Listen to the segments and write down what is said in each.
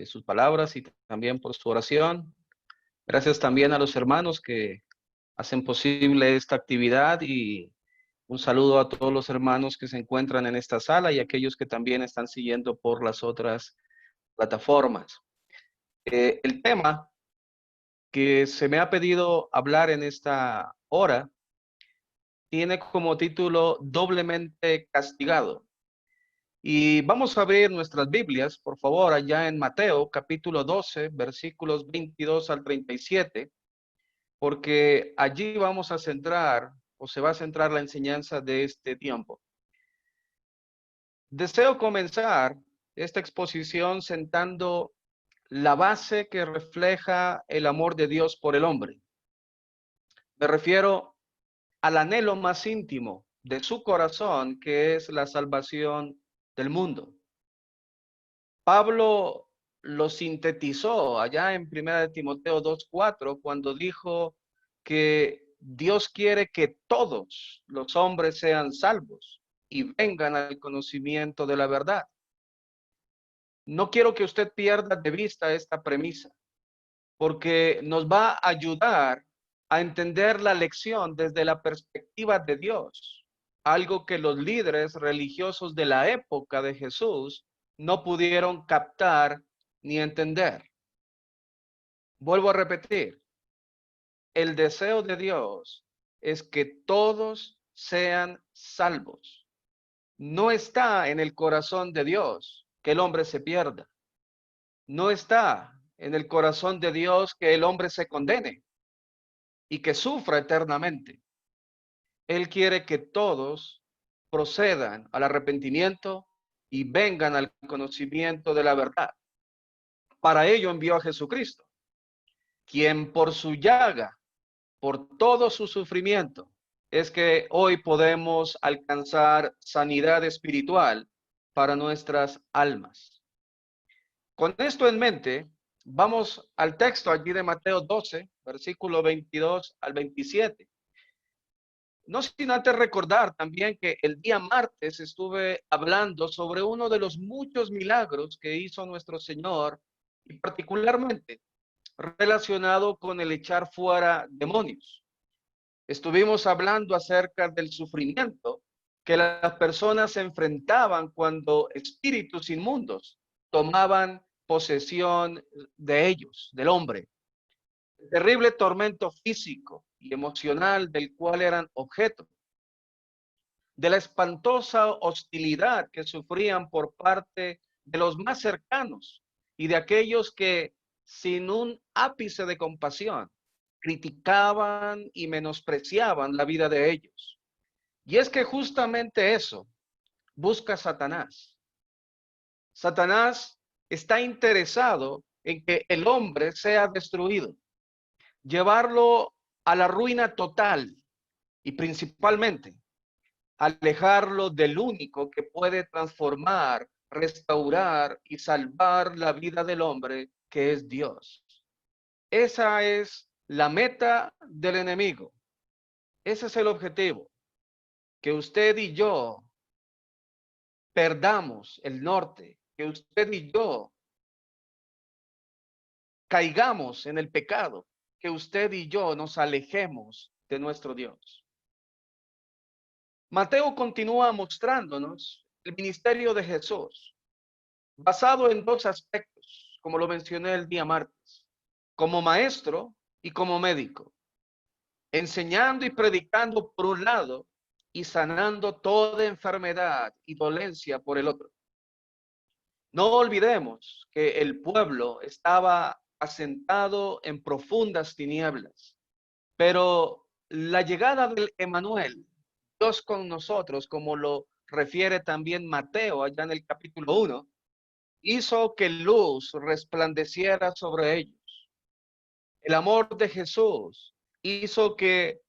sus palabras y también por su oración. Gracias también a los hermanos que hacen posible esta actividad y un saludo a todos los hermanos que se encuentran en esta sala y aquellos que también están siguiendo por las otras plataformas. El tema que se me ha pedido hablar en esta hora tiene como título Doblemente castigado. Y vamos a abrir nuestras Biblias, por favor, allá en Mateo capítulo 12, versículos 22 al 37, porque allí vamos a centrar o se va a centrar la enseñanza de este tiempo. Deseo comenzar esta exposición sentando la base que refleja el amor de Dios por el hombre. Me refiero al anhelo más íntimo de su corazón, que es la salvación del mundo. Pablo lo sintetizó allá en 1 de Timoteo 2:4 cuando dijo que Dios quiere que todos los hombres sean salvos y vengan al conocimiento de la verdad. No quiero que usted pierda de vista esta premisa, porque nos va a ayudar a entender la lección desde la perspectiva de Dios, algo que los líderes religiosos de la época de Jesús no pudieron captar ni entender. Vuelvo a repetir, el deseo de Dios es que todos sean salvos. No está en el corazón de Dios que el hombre se pierda. No está en el corazón de Dios que el hombre se condene y que sufra eternamente. Él quiere que todos procedan al arrepentimiento y vengan al conocimiento de la verdad. Para ello envió a Jesucristo, quien por su llaga, por todo su sufrimiento, es que hoy podemos alcanzar sanidad espiritual para nuestras almas. Con esto en mente, vamos al texto allí de Mateo 12, versículo 22 al 27. No sin antes recordar también que el día martes estuve hablando sobre uno de los muchos milagros que hizo nuestro Señor y particularmente relacionado con el echar fuera demonios. Estuvimos hablando acerca del sufrimiento que las personas se enfrentaban cuando espíritus inmundos tomaban posesión de ellos, del hombre. El terrible tormento físico y emocional del cual eran objeto, de la espantosa hostilidad que sufrían por parte de los más cercanos y de aquellos que, sin un ápice de compasión, criticaban y menospreciaban la vida de ellos. Y es que justamente eso busca Satanás. Satanás está interesado en que el hombre sea destruido, llevarlo a la ruina total y principalmente alejarlo del único que puede transformar, restaurar y salvar la vida del hombre, que es Dios. Esa es la meta del enemigo. Ese es el objetivo, que usted y yo perdamos el norte, que usted y yo caigamos en el pecado, que usted y yo nos alejemos de nuestro Dios. Mateo continúa mostrándonos el ministerio de Jesús, basado en dos aspectos, como lo mencioné el día martes, como maestro y como médico, enseñando y predicando por un lado y sanando toda enfermedad y dolencia por el otro. No olvidemos que el pueblo estaba asentado en profundas tinieblas, pero la llegada del Emmanuel, Dios con nosotros, como lo refiere también Mateo allá en el capítulo 1, hizo que luz resplandeciera sobre ellos. El amor de Jesús hizo que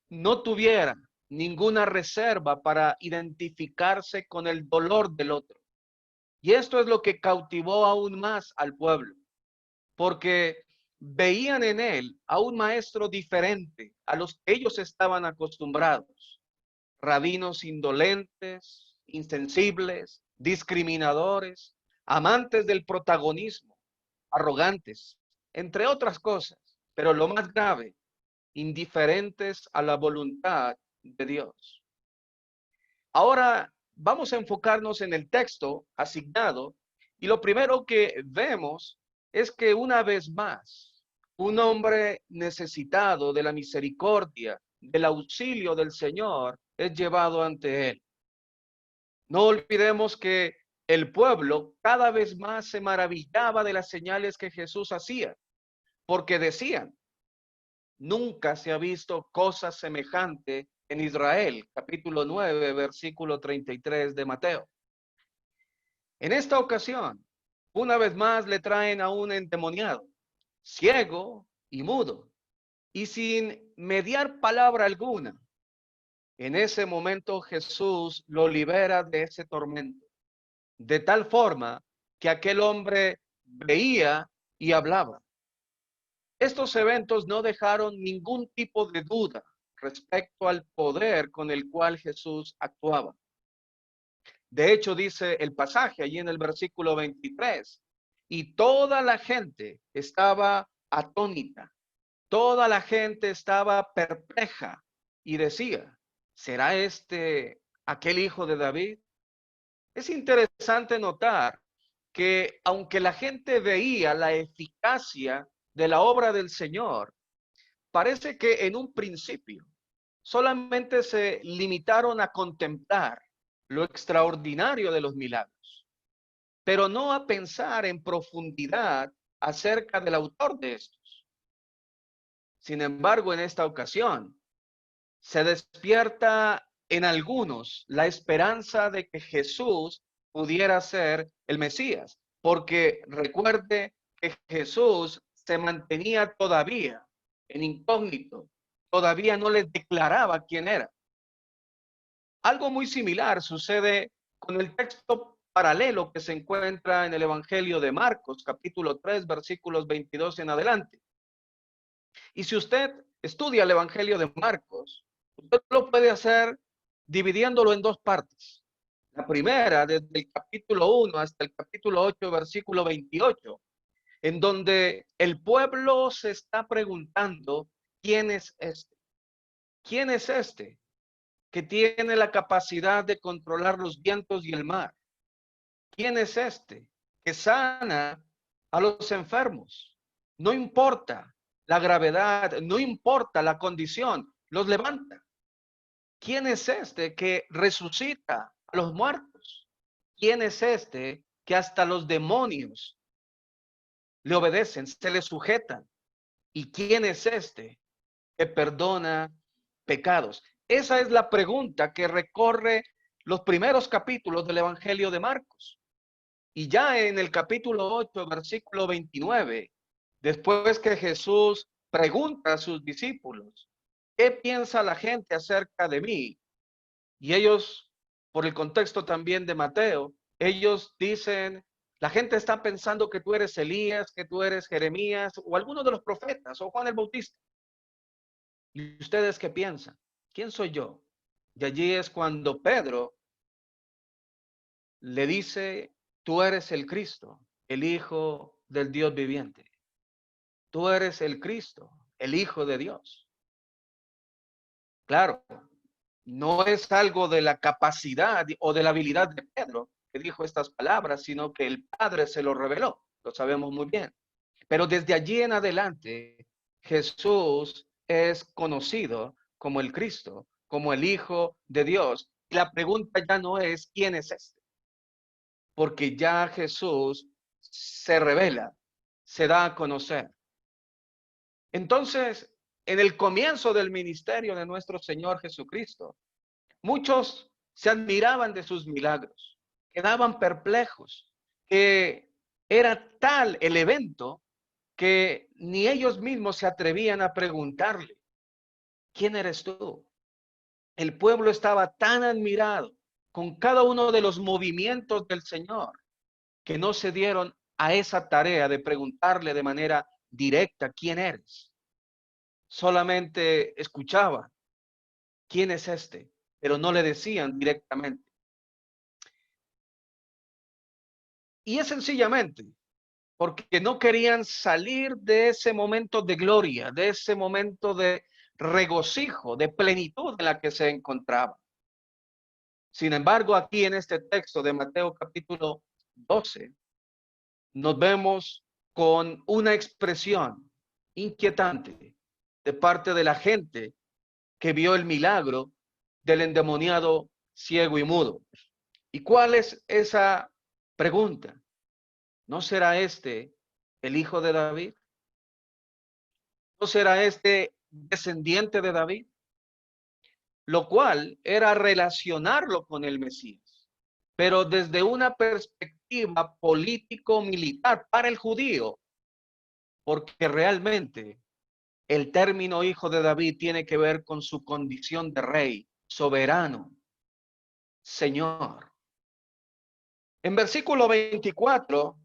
no tuvieran ninguna reserva para identificarse con el dolor del otro. Y esto es lo que cautivó aún más al pueblo, porque veían en él a un maestro diferente a los que ellos estaban acostumbrados. Rabinos indolentes, insensibles, discriminadores, amantes del protagonismo, arrogantes, entre otras cosas. Pero lo más grave, indiferentes a la voluntad de Dios. Ahora vamos a enfocarnos en el texto asignado y lo primero que vemos es que una vez más, un hombre necesitado de la misericordia, del auxilio del Señor, es llevado ante él. No olvidemos que el pueblo cada vez más se maravillaba de las señales que Jesús hacía, porque decían, nunca se ha visto cosa semejante en Israel, capítulo 9, versículo 33 de Mateo. En esta ocasión, una vez más le traen a un endemoniado, ciego y mudo, y sin mediar palabra alguna. En ese momento Jesús lo libera de ese tormento, de tal forma que aquel hombre veía y hablaba. Estos eventos no dejaron ningún tipo de duda respecto al poder con el cual Jesús actuaba. De hecho, dice el pasaje allí en el versículo 23, y toda la gente estaba atónita, toda la gente estaba perpleja y decía, ¿será este aquel hijo de David? Es interesante notar que aunque la gente veía la eficacia de la obra del Señor, parece que en un principio solamente se limitaron a contemplar lo extraordinario de los milagros, pero no a pensar en profundidad acerca del autor de estos. Sin embargo, en esta ocasión, se despierta en algunos la esperanza de que Jesús pudiera ser el Mesías, porque recuerde que Jesús se mantenía todavía en incógnito, todavía no les declaraba quién era. Algo muy similar sucede con el texto paralelo que se encuentra en el Evangelio de Marcos, capítulo 3, versículos 22 en adelante. Y si usted estudia el Evangelio de Marcos, usted lo puede hacer dividiéndolo en dos partes. La primera, desde el capítulo 1 hasta el capítulo 8, versículo 28, en donde el pueblo se está preguntando, ¿quién es este? ¿Quién es este que tiene la capacidad de controlar los vientos y el mar? ¿Quién es este que sana a los enfermos? No importa la gravedad, no importa la condición, los levanta. ¿Quién es este que resucita a los muertos? ¿Quién es este que hasta los demonios le obedecen, se le sujetan? ¿Y quién es este que perdona pecados? Esa es la pregunta que recorre los primeros capítulos del Evangelio de Marcos. Y ya en el capítulo 8, versículo 29, después que Jesús pregunta a sus discípulos, ¿qué piensa la gente acerca de mí? Y ellos, por el contexto también de Mateo, ellos dicen, la gente está pensando que tú eres Elías, que tú eres Jeremías o alguno de los profetas o Juan el Bautista. ¿Y ustedes qué piensan? ¿Quién soy yo? Y allí es cuando Pedro le dice, tú eres el Cristo, el Hijo del Dios viviente. Tú eres el Cristo, el Hijo de Dios. Claro, no es algo de la capacidad o de la habilidad de Pedro que dijo estas palabras, sino que el Padre se lo reveló. Lo sabemos muy bien. Pero desde allí en adelante, Jesús es conocido como el Cristo, como el Hijo de Dios. Y la pregunta ya no es quién es este, porque ya Jesús se revela, se da a conocer. Entonces, en el comienzo del ministerio de nuestro Señor Jesucristo, muchos se admiraban de sus milagros, quedaban perplejos, que era tal el evento que ni ellos mismos se atrevían a preguntarle, ¿quién eres tú? El pueblo estaba tan admirado con cada uno de los movimientos del Señor que no se dieron a esa tarea de preguntarle de manera directa, ¿quién eres? Solamente escuchaban, ¿quién es este? Pero no le decían directamente. Y es sencillamente porque no querían salir de ese momento de gloria, de ese momento de regocijo, de plenitud en la que se encontraba. Sin embargo, aquí en este texto de Mateo capítulo 12, nos vemos con una expresión inquietante de parte de la gente que vio el milagro del endemoniado ciego y mudo. ¿Y cuál es esa pregunta? ¿No será este el hijo de David? ¿No será este descendiente de David? Lo cual era relacionarlo con el Mesías, pero desde una perspectiva político-militar para el judío, porque realmente el término hijo de David tiene que ver con su condición de rey, soberano, Señor. En versículo 24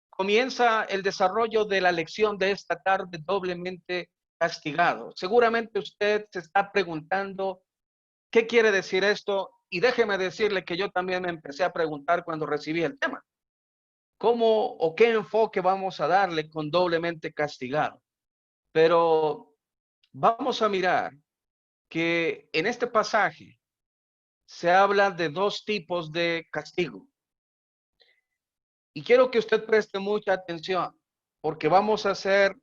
comienza el desarrollo de la lección de esta tarde, doblemente castigado. Seguramente usted se está preguntando qué quiere decir esto, y déjeme decirle que yo también me empecé a preguntar cuando recibí el tema. ¿Cómo o qué enfoque vamos a darle con doblemente castigado? Pero vamos a mirar que en este pasaje se habla de dos tipos de castigo. Y quiero que usted preste mucha atención, porque vamos a ser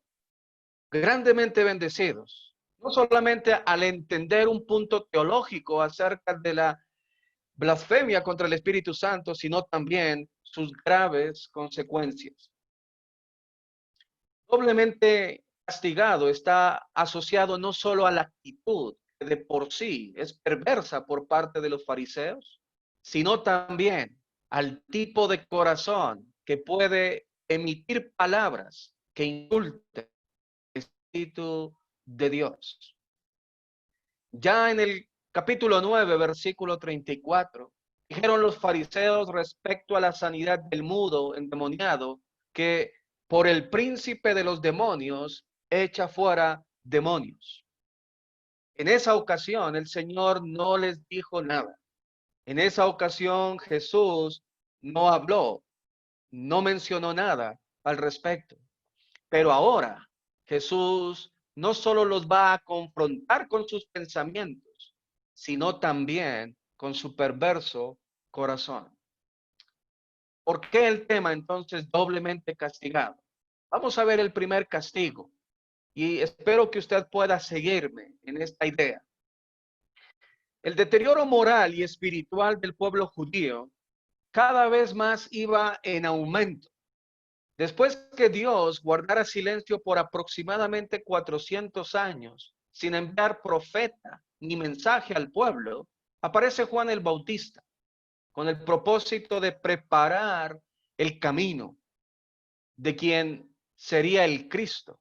grandemente bendecidos, no solamente al entender un punto teológico acerca de la blasfemia contra el Espíritu Santo, sino también sus graves consecuencias. Doblemente castigado está asociado no solo a la actitud que de por sí es perversa por parte de los fariseos, sino también al tipo de corazón que puede emitir palabras que insulten el Espíritu de Dios. Ya en el capítulo 9, versículo 34, dijeron los fariseos respecto a la sanidad del mudo endemoniado que por el príncipe de los demonios echa fuera demonios. En esa ocasión el Señor no les dijo nada. En esa ocasión Jesús no habló, no mencionó nada al respecto. Pero ahora Jesús no solo los va a confrontar con sus pensamientos, sino también con su perverso corazón. ¿Por qué el tema entonces doblemente castigado? Vamos a ver el primer castigo y espero que usted pueda seguirme en esta idea. El deterioro moral y espiritual del pueblo judío cada vez más iba en aumento. Después que Dios guardara silencio por aproximadamente 400 años, sin enviar profeta ni mensaje al pueblo, aparece Juan el Bautista con el propósito de preparar el camino de quien sería el Cristo,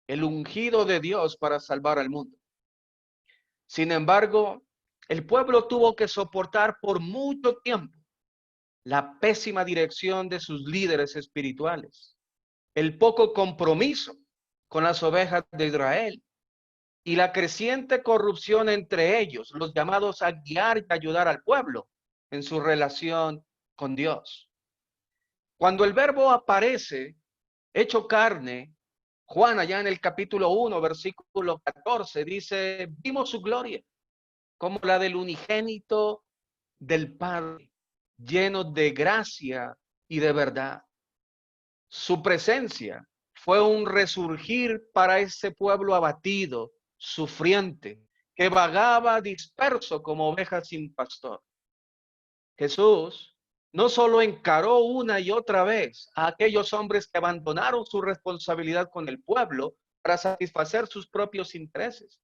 el ungido de Dios para salvar al mundo. Sin embargo, el pueblo tuvo que soportar por mucho tiempo la pésima dirección de sus líderes espirituales, el poco compromiso con las ovejas de Israel y la creciente corrupción entre ellos, los llamados a guiar y ayudar al pueblo en su relación con Dios. Cuando el verbo aparece hecho carne, Juan allá en el capítulo 1, versículo 14, dice, vimos su gloria como la del unigénito del Padre, lleno de gracia y de verdad. Su presencia fue un resurgir para ese pueblo abatido, sufriente, que vagaba disperso como oveja sin pastor. Jesús no solo encaró una y otra vez a aquellos hombres que abandonaron su responsabilidad con el pueblo para satisfacer sus propios intereses,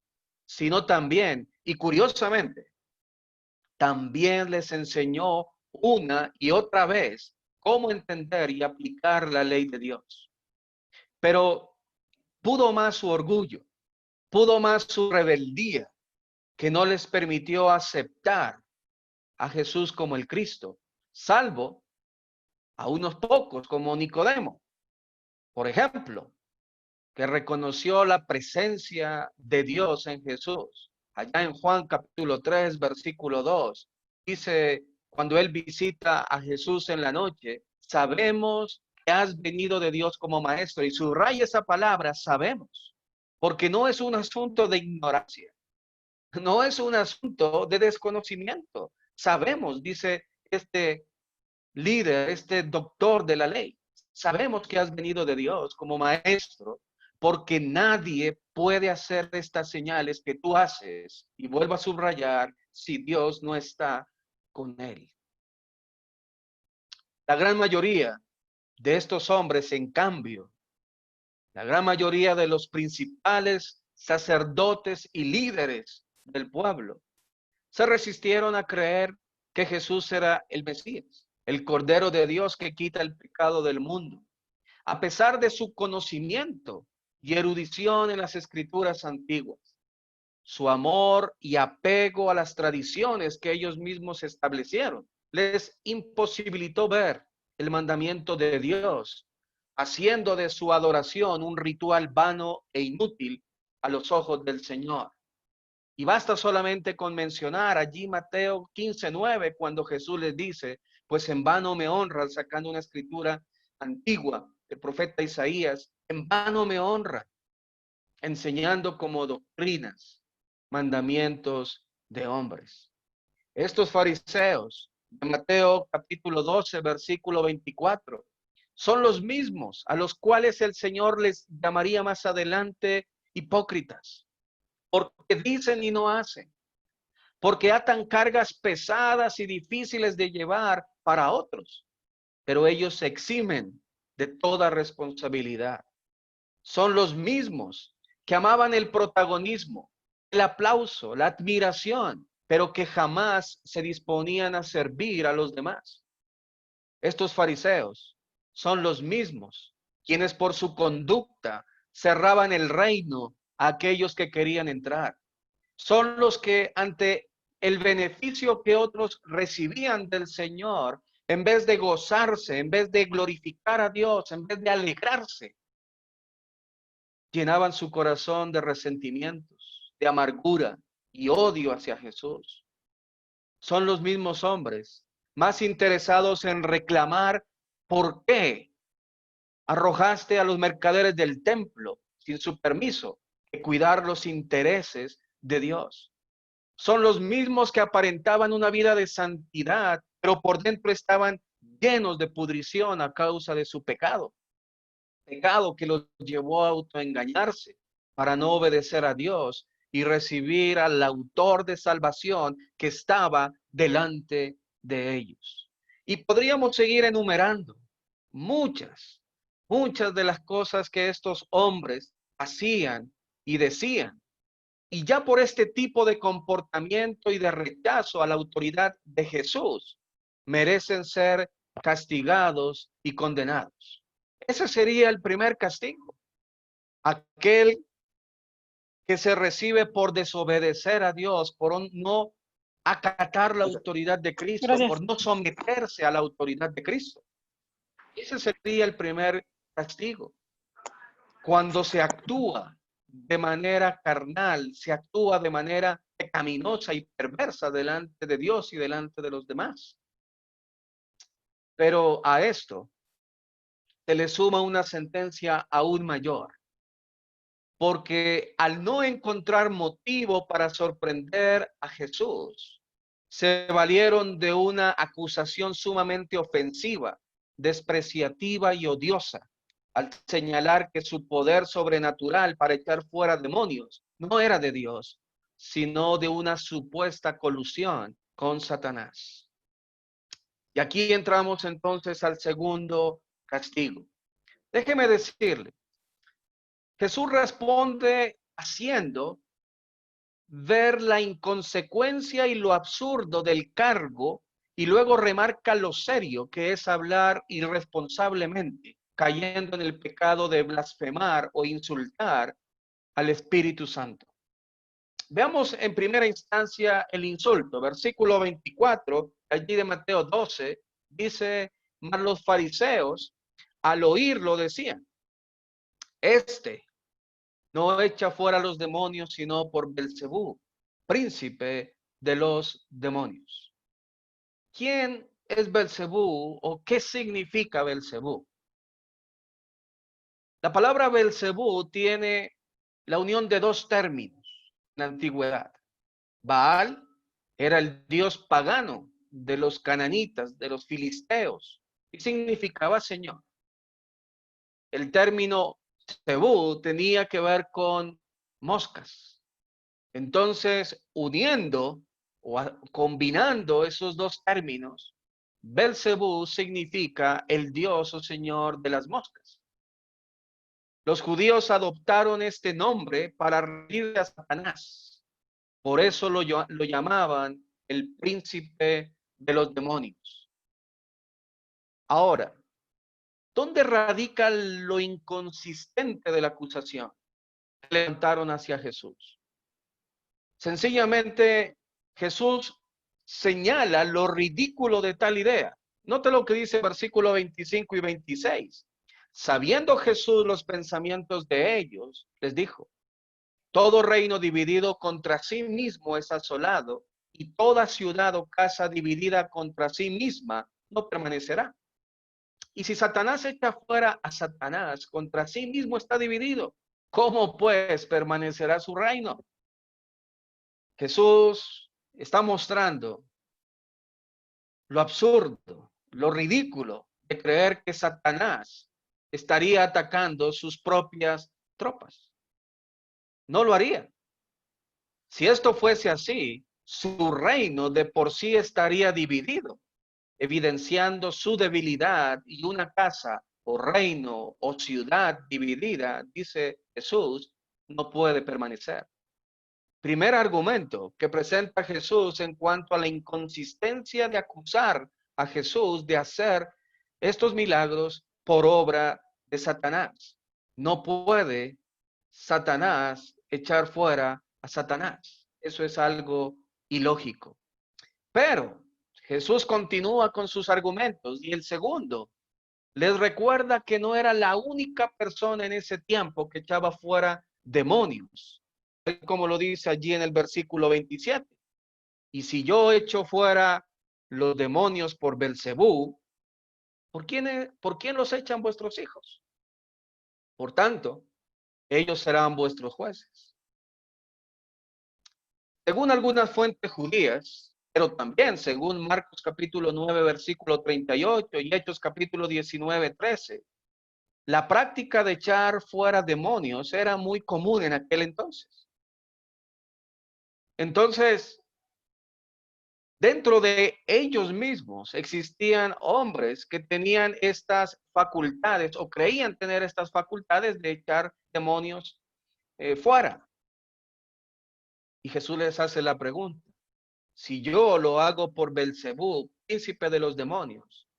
sino también, y curiosamente, también les enseñó una y otra vez cómo entender y aplicar la ley de Dios. Pero pudo más su orgullo, pudo más su rebeldía, que no les permitió aceptar a Jesús como el Cristo, salvo a unos pocos como Nicodemo, por ejemplo, que reconoció la presencia de Dios en Jesús. Allá en Juan capítulo 3, versículo 2, dice, cuando él visita a Jesús en la noche, sabemos que has venido de Dios como maestro. Y subraya esa palabra, sabemos, porque no es un asunto de ignorancia, no es un asunto de desconocimiento. Sabemos, dice este líder, este doctor de la ley, sabemos que has venido de Dios como maestro, porque nadie puede hacer estas señales que tú haces, y vuelvo a subrayar, si Dios no está con él. La gran mayoría de estos hombres, en cambio, la gran mayoría de los principales sacerdotes y líderes del pueblo, se resistieron a creer que Jesús era el Mesías, el Cordero de Dios que quita el pecado del mundo. A pesar de su conocimiento y erudición en las escrituras antiguas, su amor y apego a las tradiciones que ellos mismos establecieron les imposibilitó ver el mandamiento de Dios, haciendo de su adoración un ritual vano e inútil a los ojos del Señor. Y basta solamente con mencionar allí Mateo 15:9, cuando Jesús les dice, pues en vano me honran, sacando una escritura antigua del profeta Isaías, en vano me honran, enseñando como doctrinas mandamientos de hombres. Estos fariseos de Mateo capítulo 12, versículo 24, son los mismos a los cuales el Señor les llamaría más adelante hipócritas, porque dicen y no hacen, porque atan cargas pesadas y difíciles de llevar para otros, pero ellos se eximen de toda responsabilidad. Son los mismos que amaban el protagonismo, el aplauso, la admiración, pero que jamás se disponían a servir a los demás. Estos fariseos son los mismos quienes por su conducta cerraban el reino a aquellos que querían entrar. Son los que ante el beneficio que otros recibían del Señor, en vez de gozarse, en vez de glorificar a Dios, en vez de alegrarse, llenaban su corazón de resentimientos, de amargura y odio hacia Jesús. Son los mismos hombres más interesados en reclamar por qué arrojaste a los mercaderes del templo sin su permiso que cuidar los intereses de Dios. Son los mismos que aparentaban una vida de santidad, pero por dentro estaban llenos de pudrición a causa de su pecado. Pecado que los llevó a autoengañarse para no obedecer a Dios y recibir al autor de salvación que estaba delante de ellos. Y podríamos seguir enumerando muchas de las cosas que estos hombres hacían y decían. Y ya por este tipo de comportamiento y de rechazo a la autoridad de Jesús, merecen ser castigados y condenados. Ese sería el primer castigo. Aquel que se recibe por desobedecer a Dios, por no acatar la autoridad de Cristo, Gracias. por no someterse a la autoridad de Cristo. Ese sería el primer castigo. Cuando se actúa de manera carnal, se actúa de manera pecaminosa y perversa delante de Dios y delante de los demás. Pero a esto se le suma una sentencia aún mayor, porque al no encontrar motivo para sorprender a Jesús, se valieron de una acusación sumamente ofensiva, despreciativa y odiosa, al señalar que su poder sobrenatural para echar fuera demonios no era de Dios, sino de una supuesta colusión con Satanás. Y aquí entramos entonces al segundo castigo. Déjeme decirle, Jesús responde haciendo ver la inconsecuencia y lo absurdo del cargo y luego remarca lo serio que es hablar irresponsablemente, cayendo en el pecado de blasfemar o insultar al Espíritu Santo. Veamos en primera instancia el insulto. Versículo 24, allí de Mateo 12, dice, mas los fariseos al oírlo decían, este no echa fuera a los demonios, sino por Belcebú, príncipe de los demonios. ¿Quién es Belcebú o qué significa Belcebú? La palabra Belcebú tiene la unión de dos términos en la antigüedad. Baal era el dios pagano de los cananitas, de los filisteos, y significaba señor. El término Zebú tenía que ver con moscas. Entonces, uniendo o combinando esos dos términos, Belcebú significa el dios o señor de las moscas. Los judíos adoptaron este nombre para referirse a Satanás. Por eso lo llamaban el príncipe de los demonios. Ahora, ¿dónde radica lo inconsistente de la acusación que levantaron hacia Jesús? Sencillamente, Jesús señala lo ridículo de tal idea. Note lo que dice versículo 25 y 26. Sabiendo Jesús los pensamientos de ellos, les dijo: todo reino dividido contra sí mismo es asolado, y toda ciudad o casa dividida contra sí misma no permanecerá. Y si Satanás echa fuera a Satanás, contra sí mismo está dividido. ¿Cómo pues permanecerá su reino? Jesús está mostrando lo absurdo, lo ridículo de creer que Satanás estaría atacando sus propias tropas. No lo haría. Si esto fuese así, su reino de por sí estaría dividido, evidenciando su debilidad, y una casa o reino o ciudad dividida, dice Jesús, no puede permanecer. Primer argumento que presenta Jesús en cuanto a la inconsistencia de acusar a Jesús de hacer estos milagros por obra de Satanás. No puede Satanás echar fuera a Satanás. Eso es algo ilógico. Pero Jesús continúa con sus argumentos, y el segundo les recuerda que no era la única persona en ese tiempo que echaba fuera demonios, como lo dice allí en el versículo 27. Y si yo echo fuera los demonios por Belcebú, ¿por quién los echan vuestros hijos? Por tanto, ellos serán vuestros jueces. Según algunas fuentes judías, pero también según Marcos capítulo 9, versículo 38 y Hechos capítulo 19, 13, la práctica de echar fuera demonios era muy común en aquel entonces. Entonces, dentro de ellos mismos existían hombres que tenían estas facultades o creían tener estas facultades de echar demonios fuera. Y Jesús les hace la pregunta: si yo lo hago por Belcebú, príncipe de los demonios,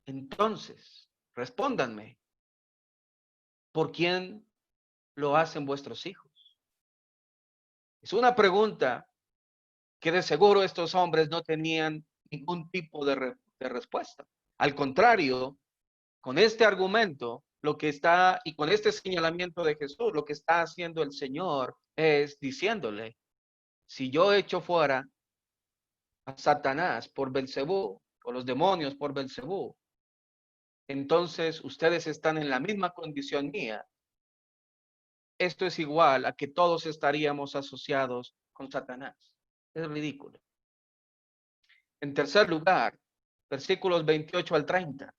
entonces respóndanme, ¿por quién lo hacen vuestros hijos? Es una pregunta que de seguro estos hombres no tenían ningún tipo de respuesta. Al contrario, con este argumento, lo que está, y con este señalamiento de Jesús, lo que está haciendo el Señor es diciéndole: si yo echo fuera a Satanás por Belcebú, o los demonios por Belcebú, entonces ustedes están en la misma condición mía. Esto es igual a que todos estaríamos asociados con Satanás. Es ridículo. En tercer lugar, versículos 28 al 30.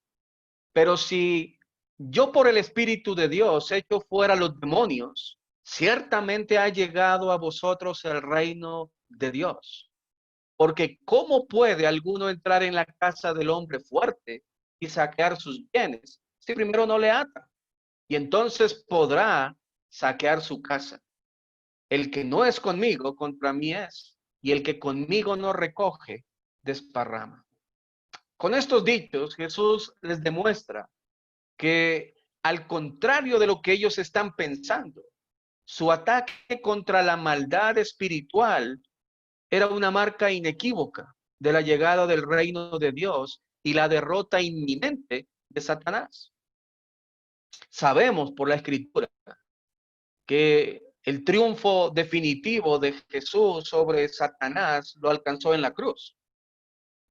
Pero si yo por el Espíritu de Dios echo fuera los demonios, ciertamente ha llegado a vosotros el reino de Dios. Porque ¿cómo puede alguno entrar en la casa del hombre fuerte y saquear sus bienes si primero no le ata? Y entonces podrá saquear su casa. El que no es conmigo, contra mí es, y el que conmigo no recoge, desparrama. Con estos dichos, Jesús les demuestra que, al contrario de lo que ellos están pensando, su ataque contra la maldad espiritual era una marca inequívoca de la llegada del reino de Dios y la derrota inminente de Satanás. Sabemos por la Escritura que el triunfo definitivo de Jesús sobre Satanás lo alcanzó en la cruz.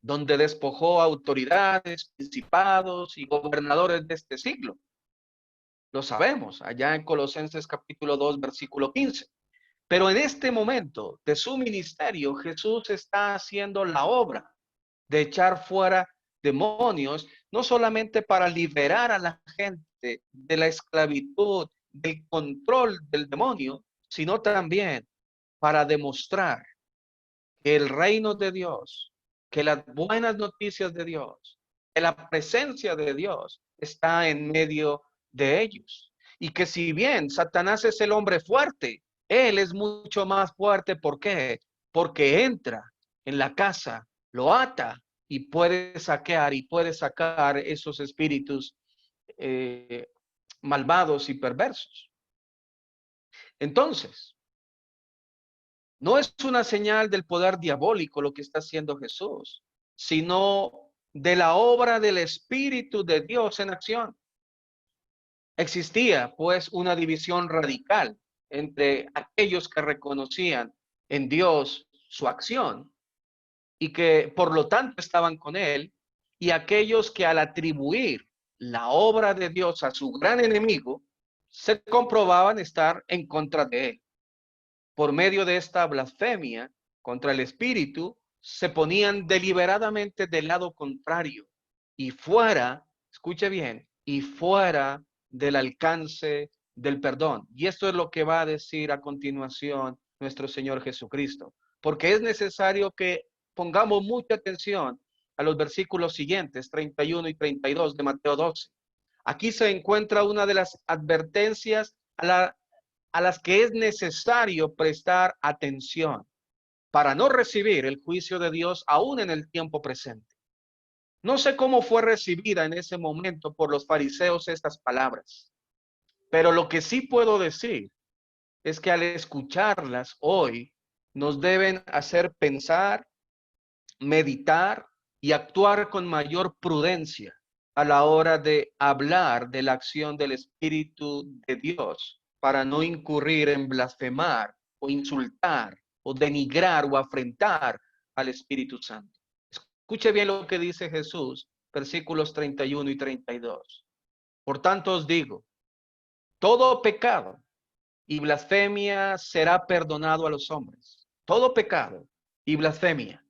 donde despojó a autoridades, principados y gobernadores de este siglo. Lo sabemos, allá en Colosenses capítulo 2, versículo 15. Pero en este momento de su ministerio, Jesús está haciendo la obra de echar fuera demonios, no solamente para liberar a la gente de la esclavitud, del control del demonio, sino también para demostrar que el reino de Dios, que las buenas noticias de Dios, que la presencia de Dios está en medio de ellos. Y que si bien Satanás es el hombre fuerte, él es mucho más fuerte. ¿Por qué? Porque entra en la casa, lo ata y puede saquear y puede sacar esos espíritus eh, malvados y perversos. Entonces, no es una señal del poder diabólico lo que está haciendo Jesús, sino de la obra del Espíritu de Dios en acción. Existía, pues, una división radical entre aquellos que reconocían en Dios su acción y que, por lo tanto, estaban con Él, y aquellos que al atribuir la obra de Dios a su gran enemigo, se comprobaban estar en contra de Él. Por medio de esta blasfemia contra el Espíritu, se ponían deliberadamente del lado contrario y fuera, escuche bien, y fuera del alcance del perdón. Y esto es lo que va a decir a continuación nuestro Señor Jesucristo, porque es necesario que pongamos mucha atención a los versículos siguientes, 31 y 32 de Mateo 12. Aquí se encuentra una de las advertencias a las que es necesario prestar atención para no recibir el juicio de Dios aún en el tiempo presente. No sé cómo fue recibida en ese momento por los fariseos estas palabras, pero lo que sí puedo decir es que al escucharlas hoy nos deben hacer pensar, meditar y actuar con mayor prudencia a la hora de hablar de la acción del Espíritu de Dios para no incurrir en blasfemar o insultar o denigrar o afrentar al Espíritu Santo. Escuche bien lo que dice Jesús, versículos 31 y 32. Por tanto os digo, todo pecado y blasfemia será perdonado a los hombres. Todo pecado y blasfemia.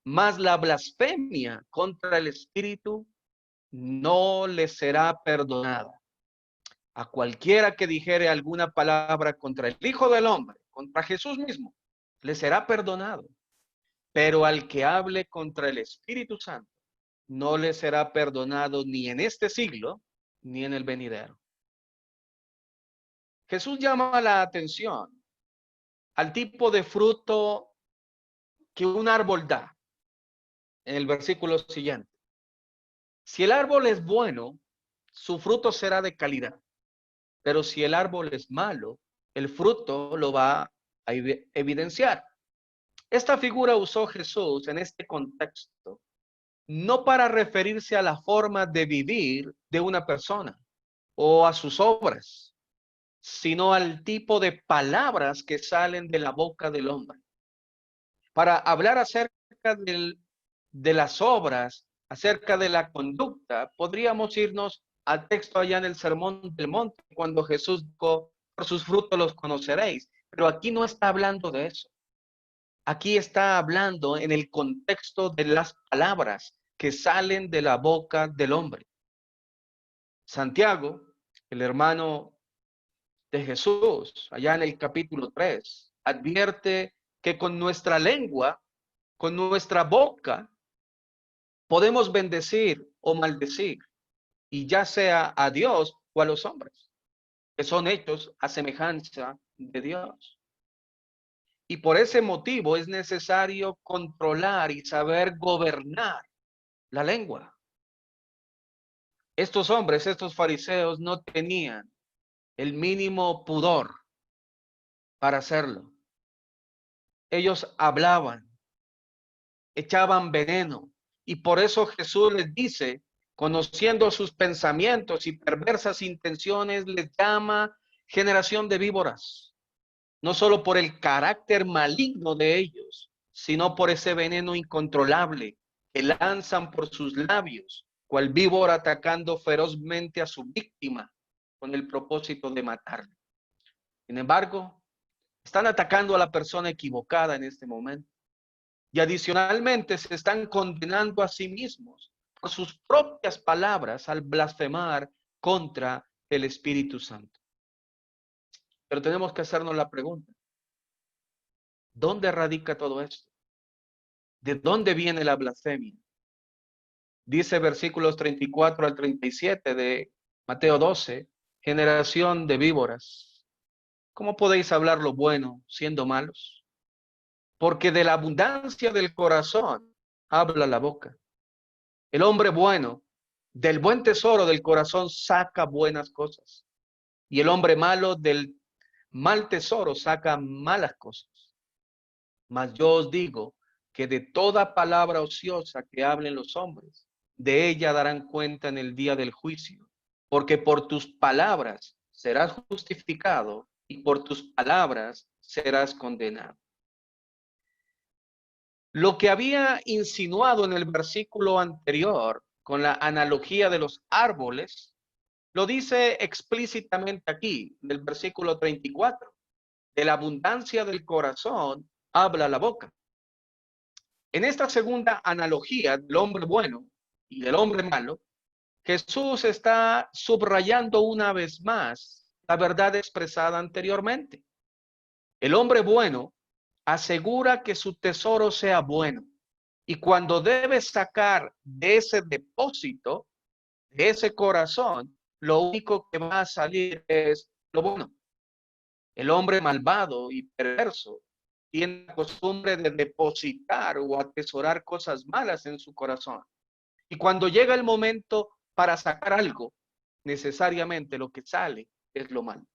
Mas la blasfemia contra el Espíritu no le será perdonada. A cualquiera que dijere alguna palabra contra el Hijo del Hombre, contra Jesús mismo, le será perdonado. Pero al que hable contra el Espíritu Santo, no le será perdonado ni en este siglo, ni en el venidero. Jesús llama la atención al tipo de fruto que un árbol da en el versículo siguiente. Si el árbol es bueno, su fruto será de calidad. Pero si el árbol es malo, el fruto lo va a evidenciar. Esta figura usó Jesús en este contexto, no para referirse a la forma de vivir de una persona o a sus obras, sino al tipo de palabras que salen de la boca del hombre. Para hablar acerca de las obras, acerca de la conducta, podríamos irnos al texto allá en el Sermón del Monte, cuando Jesús dijo, por sus frutos los conoceréis. Pero aquí no está hablando de eso. Aquí está hablando en el contexto de las palabras que salen de la boca del hombre. Santiago, el hermano de Jesús, allá en el capítulo 3, advierte que con nuestra lengua, con nuestra boca, podemos bendecir o maldecir, y ya sea a Dios o a los hombres, que son hechos a semejanza de Dios. Y por ese motivo es necesario controlar y saber gobernar la lengua. Estos hombres, estos fariseos, no tenían el mínimo pudor para hacerlo. Ellos hablaban, echaban veneno, y por eso Jesús les dice, conociendo sus pensamientos y perversas intenciones, les llama generación de víboras, no solo por el carácter maligno de ellos, sino por ese veneno incontrolable que lanzan por sus labios, cual víbora atacando ferozmente a su víctima con el propósito de matarla. Sin embargo, están atacando a la persona equivocada en este momento. Y adicionalmente se están condenando a sí mismos por sus propias palabras al blasfemar contra el Espíritu Santo. Pero tenemos que hacernos la pregunta, ¿dónde radica todo esto? ¿De dónde viene la blasfemia? Dice versículos 34 al 37 de Mateo 12, generación de víboras, ¿cómo podéis hablar lo bueno siendo malos? Porque de la abundancia del corazón habla la boca. El hombre bueno, del buen tesoro del corazón saca buenas cosas. Y el hombre malo del mal tesoro saca malas cosas. Mas yo os digo que de toda palabra ociosa que hablen los hombres, de ella darán cuenta en el día del juicio. Porque por tus palabras serás justificado y por tus palabras serás condenado. Lo que había insinuado en el versículo anterior con la analogía de los árboles, lo dice explícitamente aquí, en el versículo 34. De la abundancia del corazón habla la boca. En esta segunda analogía del hombre bueno y del hombre malo, Jesús está subrayando una vez más la verdad expresada anteriormente. El hombre bueno asegura que su tesoro sea bueno y cuando debe sacar de ese depósito, de ese corazón, lo único que va a salir es lo bueno. El hombre malvado y perverso tiene la costumbre de depositar o atesorar cosas malas en su corazón. Y cuando llega el momento para sacar algo, necesariamente lo que sale es lo malo.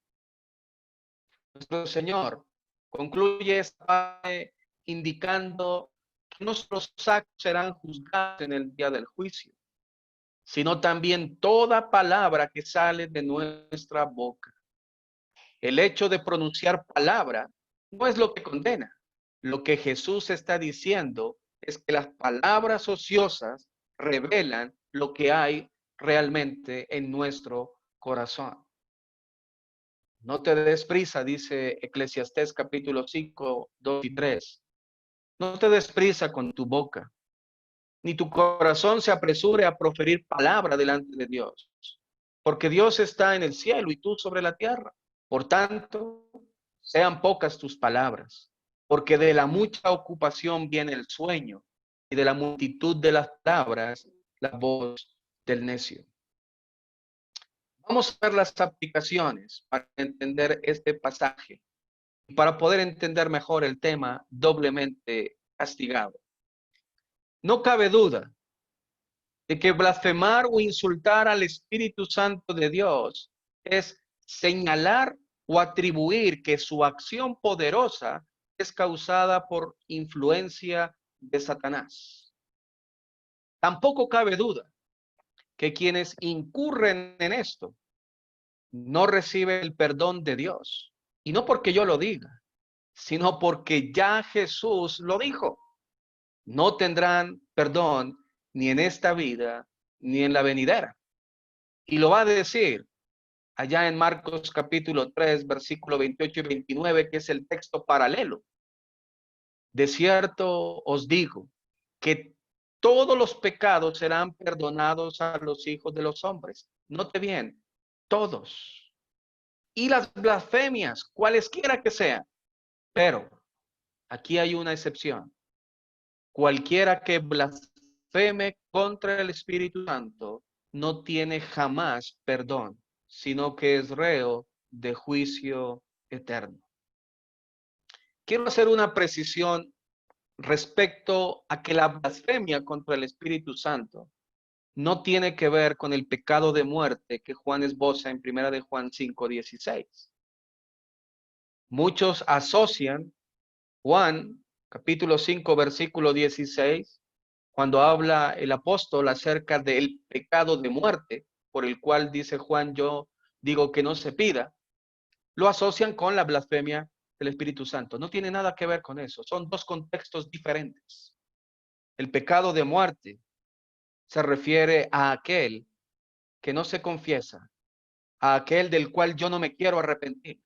Nuestro Señor concluye esta parte indicando que nuestros actos serán juzgados en el día del juicio, sino también toda palabra que sale de nuestra boca. El hecho de pronunciar palabra no es lo que condena. Lo que Jesús está diciendo es que las palabras ociosas revelan lo que hay realmente en nuestro corazón. No te des prisa, dice Eclesiastés capítulo 5, 2 y 3. No te des prisa con tu boca, ni tu corazón se apresure a proferir palabra delante de Dios, porque Dios está en el cielo y tú sobre la tierra. Por tanto, sean pocas tus palabras, porque de la mucha ocupación viene el sueño, y de la multitud de las palabras, la voz del necio. Vamos a ver las aplicaciones para entender este pasaje y para poder entender mejor el tema doblemente castigado. No cabe duda de que blasfemar o insultar al Espíritu Santo de Dios es señalar o atribuir que su acción poderosa es causada por influencia de Satanás. Tampoco cabe duda que quienes incurren en esto no reciben el perdón de Dios. Y no porque yo lo diga, sino porque ya Jesús lo dijo. No tendrán perdón ni en esta vida ni en la venidera. Y lo va a decir allá en Marcos capítulo 3, versículo 28 y 29, que es el texto paralelo. De cierto os digo que todos los pecados serán perdonados a los hijos de los hombres. Note bien, todos. Y las blasfemias, cualesquiera que sean. Pero aquí hay una excepción. Cualquiera que blasfeme contra el Espíritu Santo no tiene jamás perdón, sino que es reo de juicio eterno. Quiero hacer una precisión respecto a que la blasfemia contra el Espíritu Santo no tiene que ver con el pecado de muerte que Juan esboza en 1 de Juan 5:16. Muchos asocian Juan capítulo 5 versículo 16 cuando habla el apóstol acerca del pecado de muerte, por el cual dice Juan, yo digo que no se pida, lo asocian con la blasfemia del Espíritu Santo. No tiene nada que ver con eso, son dos contextos diferentes. El pecado de muerte se refiere a aquel que no se confiesa, a aquel del cual yo no me quiero arrepentir,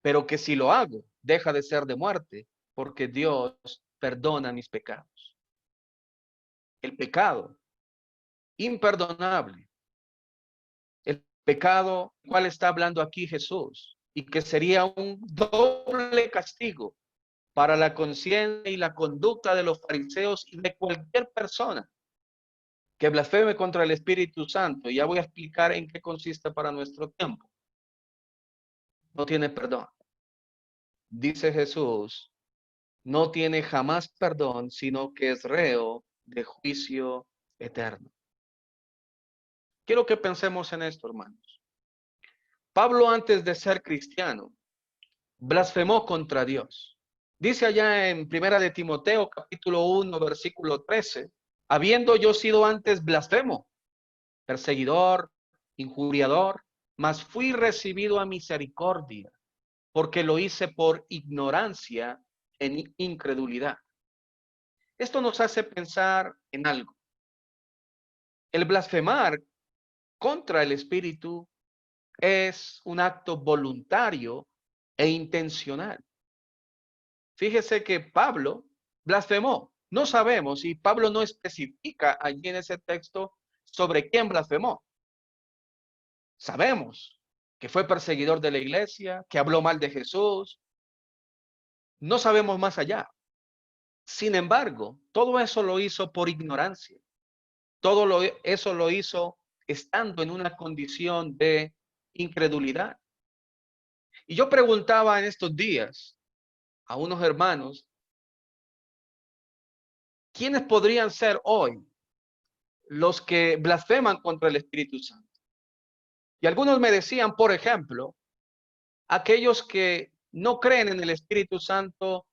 pero que si lo hago, deja de ser de muerte, porque Dios perdona mis pecados. El pecado imperdonable, el pecado cual está hablando aquí Jesús, y que sería un doble castigo para la conciencia y la conducta de los fariseos y de cualquier persona que blasfeme contra el Espíritu Santo. Ya voy a explicar en qué consiste para nuestro tiempo. No tiene perdón. Dice Jesús, no tiene jamás perdón, sino que es reo de juicio eterno. Quiero que pensemos en esto, hermanos. Pablo, antes de ser cristiano, blasfemó contra Dios. Dice allá en Primera de Timoteo, capítulo 1, versículo 13, habiendo yo sido antes blasfemo, perseguidor, injuriador, mas fui recibido a misericordia, porque lo hice por ignorancia en incredulidad. Esto nos hace pensar en algo. El blasfemar contra el Espíritu es un acto voluntario e intencional. Fíjese que Pablo blasfemó. No sabemos y Pablo no especifica allí en ese texto sobre quién blasfemó. Sabemos que fue perseguidor de la iglesia, que habló mal de Jesús. No sabemos más allá. Sin embargo, todo eso lo hizo por ignorancia. Eso lo hizo estando en una condición de incredulidad. Y yo preguntaba en estos días a unos hermanos, ¿quiénes podrían ser hoy los que blasfeman contra el Espíritu Santo? Y algunos me decían, por ejemplo, aquellos que no creen en el Espíritu Santo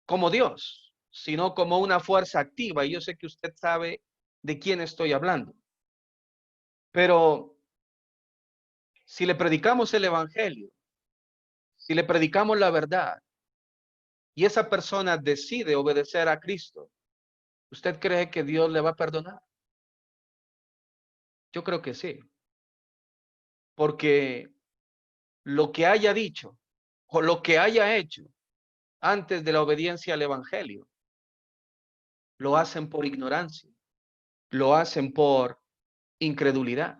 como Dios, sino como una fuerza activa. Y yo sé que usted sabe de quién estoy hablando. Pero si le predicamos el Evangelio, si le predicamos la verdad y esa persona decide obedecer a Cristo, ¿usted cree que Dios le va a perdonar? Yo creo que sí, porque lo que haya dicho o lo que haya hecho antes de la obediencia al Evangelio, lo hacen por ignorancia, lo hacen por incredulidad.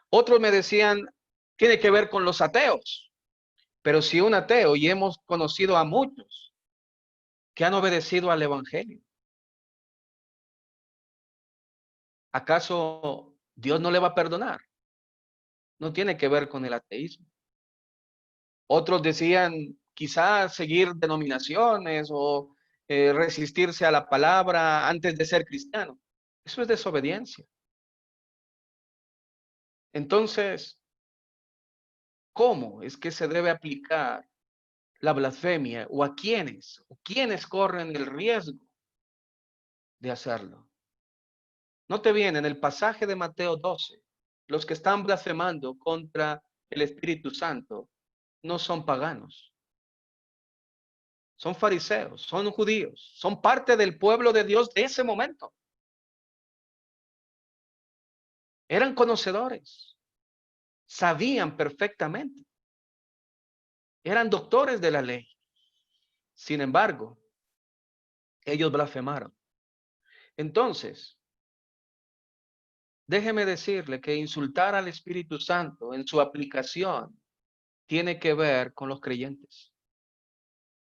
Otros me decían, tiene que ver con los ateos, pero si un ateo, y hemos conocido a muchos que han obedecido al Evangelio, ¿acaso Dios no le va a perdonar? No tiene que ver con el ateísmo. Otros decían quizás seguir denominaciones o resistirse a la palabra antes de ser cristiano. Eso es desobediencia. Entonces, ¿cómo es que se debe aplicar la blasfemia o a quiénes corren el riesgo de hacerlo? Note bien, en el pasaje de Mateo 12, los que están blasfemando contra el Espíritu Santo no son paganos, son fariseos, son judíos, son parte del pueblo de Dios de ese momento. Eran conocedores, sabían perfectamente, eran doctores de la ley. Sin embargo, ellos blasfemaron. Entonces, déjeme decirle que insultar al Espíritu Santo en su aplicación tiene que ver con los creyentes,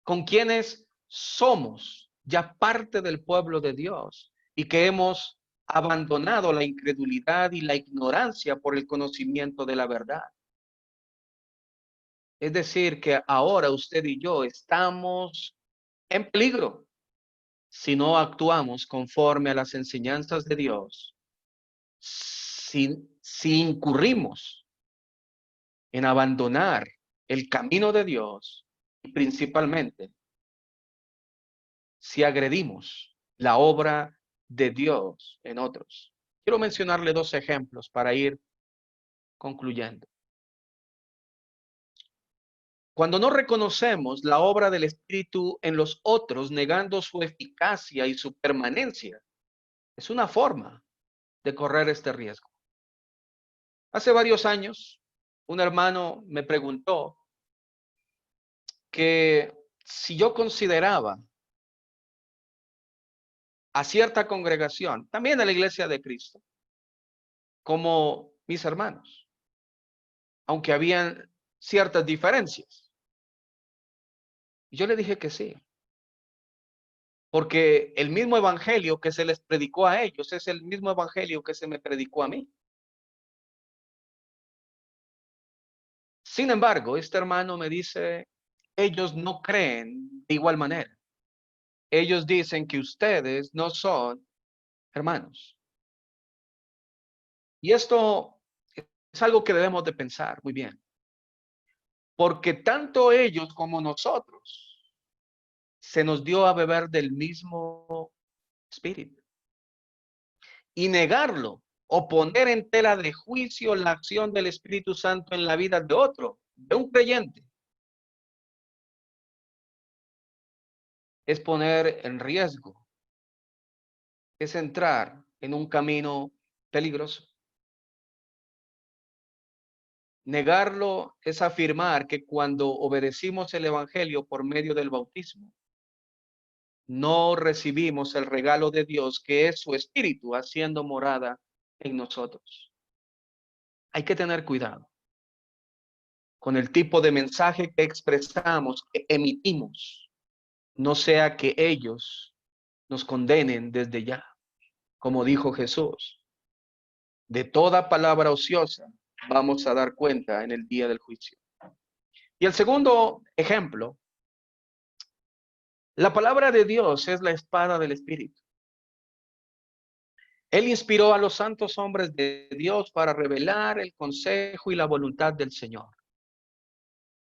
con quienes somos ya parte del pueblo de Dios y que hemos abandonado la incredulidad y la ignorancia por el conocimiento de la verdad. Es decir, que ahora usted y yo estamos en peligro si no actuamos conforme a las enseñanzas de Dios, si incurrimos en abandonar el camino de Dios y principalmente si agredimos la obra de Dios en otros. Quiero mencionarle dos ejemplos para ir concluyendo. Cuando no reconocemos la obra del Espíritu en los otros, negando su eficacia y su permanencia, es una forma de correr este riesgo. Hace varios años, un hermano me preguntó que si yo consideraba a cierta congregación, también a la Iglesia de Cristo, como mis hermanos, aunque habían ciertas diferencias. Y yo le dije que sí, porque el mismo evangelio que se les predicó a ellos es el mismo evangelio que se me predicó a mí. Sin embargo, este hermano me dice, ellos no creen de igual manera. Ellos dicen que ustedes no son hermanos. Y esto es algo que debemos de pensar muy bien, porque tanto ellos como nosotros se nos dio a beber del mismo espíritu. Y negarlo o poner en tela de juicio la acción del Espíritu Santo en la vida de otro, de un creyente, es poner en riesgo, es entrar en un camino peligroso. Negarlo es afirmar que cuando obedecimos el Evangelio por medio del bautismo, no recibimos el regalo de Dios, que es su Espíritu haciendo morada en nosotros. Hay que tener cuidado con el tipo de mensaje que expresamos, que emitimos, no sea que ellos nos condenen desde ya, como dijo Jesús. De toda palabra ociosa vamos a dar cuenta en el día del juicio. Y el segundo ejemplo, la palabra de Dios es la espada del Espíritu. Él inspiró a los santos hombres de Dios para revelar el consejo y la voluntad del Señor.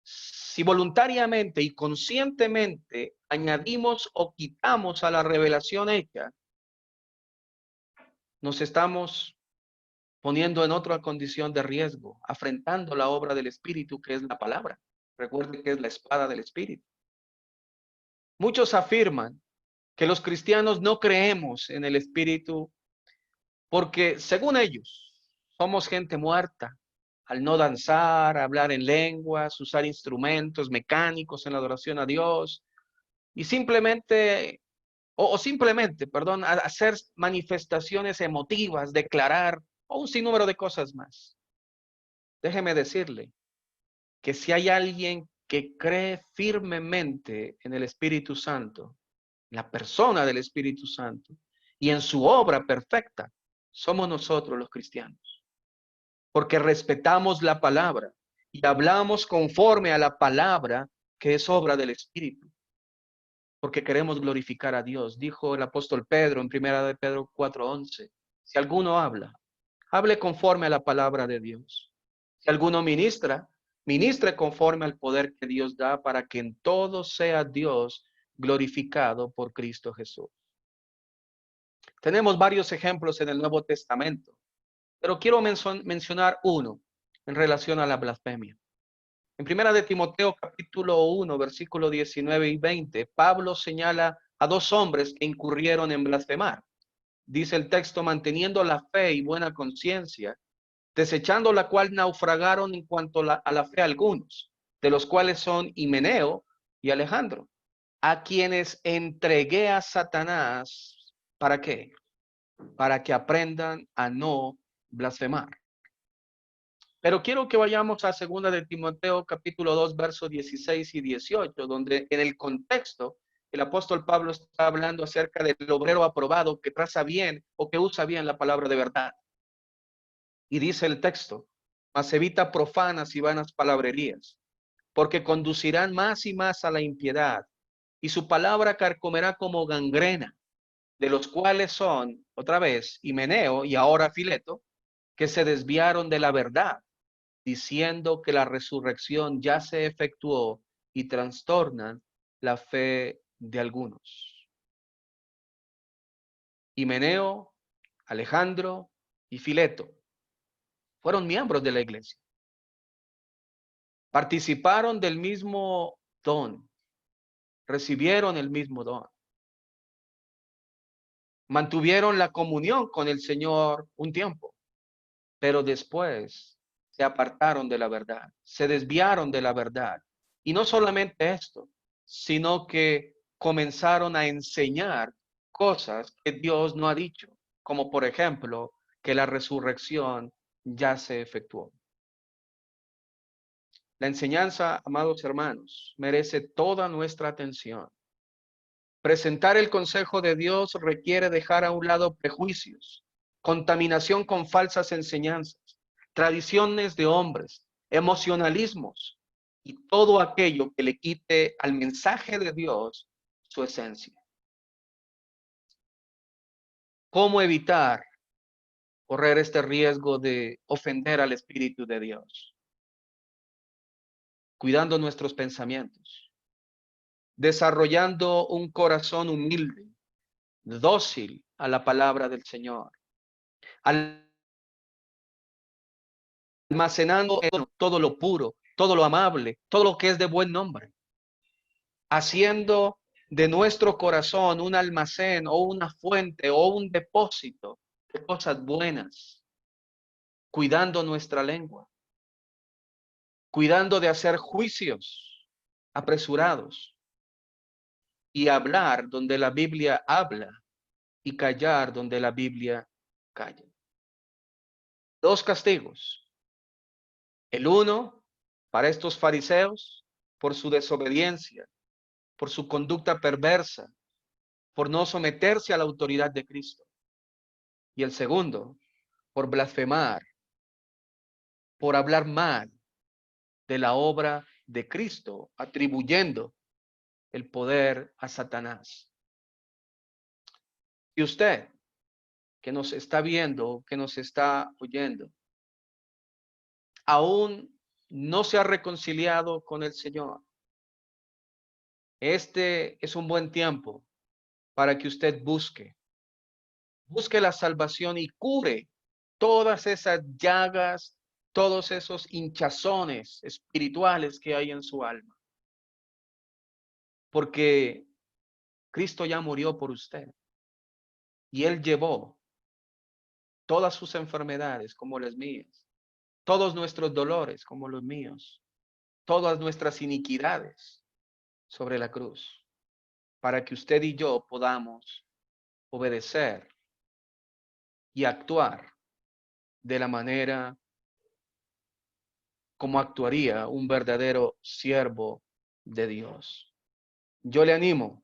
Si voluntariamente y conscientemente añadimos o quitamos a la revelación hecha, nos estamos poniendo en otra condición de riesgo, afrentando la obra del Espíritu, que es la palabra. Recuerde que es la espada del Espíritu. Muchos afirman que los cristianos no creemos en el Espíritu porque, según ellos, somos gente muerta al no danzar, hablar en lenguas, usar instrumentos mecánicos en la adoración a Dios y simplemente, simplemente, perdón, hacer manifestaciones emotivas, declarar o un sinnúmero de cosas más. Déjeme decirle que si hay alguien que cree firmemente en el Espíritu Santo, en la persona del Espíritu Santo y en su obra perfecta, somos nosotros los cristianos, porque respetamos la palabra y hablamos conforme a la palabra que es obra del Espíritu, porque queremos glorificar a Dios. Dijo el apóstol Pedro en primera de Pedro 4:11, si alguno habla, hable conforme a la palabra de Dios. Si alguno ministra, ministre conforme al poder que Dios da para que en todo sea Dios glorificado por Cristo Jesús. Tenemos varios ejemplos en el Nuevo Testamento, pero quiero mencionar uno en relación a la blasfemia. En primera de Timoteo capítulo 1, versículo 19 y 20, Pablo señala a dos hombres que incurrieron en blasfemar. Dice el texto, manteniendo la fe y buena conciencia, desechando la cual naufragaron en cuanto a la fe algunos, de los cuales son Himeneo y Alejandro, a quienes entregué a Satanás. ¿Para qué? Para que aprendan a no blasfemar. Pero quiero que vayamos a segunda de Timoteo capítulo 2 versos 16 y 18, donde en el contexto el apóstol Pablo está hablando acerca del obrero aprobado que traza bien o que usa bien la palabra de verdad. Y dice el texto, mas evita profanas y vanas palabrerías, porque conducirán más y más a la impiedad, y su palabra carcomerá como gangrena, de los cuales son, otra vez, Himeneo y ahora Fileto, que se desviaron de la verdad, diciendo que la resurrección ya se efectuó y trastornan la fe de algunos. Himeneo, Alejandro y Fileto fueron miembros de la iglesia. participaron del mismo don, recibieron el mismo don, mantuvieron la comunión con el Señor un tiempo, pero después se apartaron de la verdad, se desviaron de la verdad. Y no solamente esto, sino que comenzaron a enseñar cosas que Dios no ha dicho, como por ejemplo, que la resurrección ya se efectuó. La enseñanza, amados hermanos, merece toda nuestra atención. Presentar el consejo de Dios requiere dejar a un lado prejuicios, contaminación con falsas enseñanzas, tradiciones de hombres, emocionalismos y todo aquello que le quite al mensaje de Dios su esencia. ¿Cómo evitar correr este riesgo de ofender al Espíritu de Dios? Cuidando nuestros pensamientos, desarrollando un corazón humilde, dócil a la palabra del Señor, almacenando todo lo puro, todo lo amable, todo lo que es de buen nombre, haciendo de nuestro corazón un almacén o una fuente o un depósito de cosas buenas, cuidando nuestra lengua, cuidando de hacer juicios apresurados y hablar donde la Biblia habla y callar donde la Biblia calla. Dos castigos. El uno para estos fariseos por su desobediencia, por su conducta perversa, por no someterse a la autoridad de Cristo. Y el segundo, por blasfemar, por hablar mal de la obra de Cristo, atribuyendo el poder a Satanás. Y usted, que nos está viendo, que nos está oyendo, aún no se ha reconciliado con el Señor, este es un buen tiempo para que usted busque la salvación y cure todas esas llagas, todos esos hinchazones espirituales que hay en su alma. Porque Cristo ya murió por usted y Él llevó todas sus enfermedades como las mías, todos nuestros dolores como los míos, todas nuestras iniquidades sobre la cruz, para que usted y yo podamos obedecer y actuar de la manera como actuaría un verdadero siervo de Dios. Yo le animo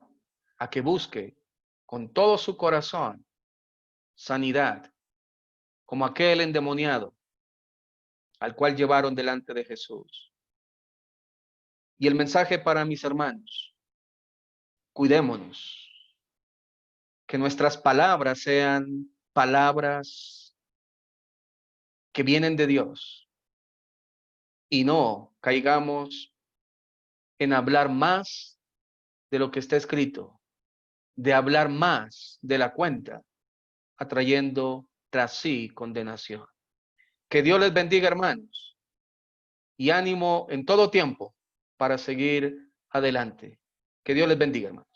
a que busque con todo su corazón sanidad, como aquel endemoniado al cual llevaron delante de Jesús. Y el mensaje para mis hermanos: cuidémonos, que nuestras palabras sean palabras que vienen de Dios y no caigamos en hablar más de lo que está escrito, de hablar más de la cuenta, atrayendo tras sí condenación. Que Dios les bendiga, hermanos, y ánimo en todo tiempo para seguir adelante. Que Dios les bendiga, hermanos.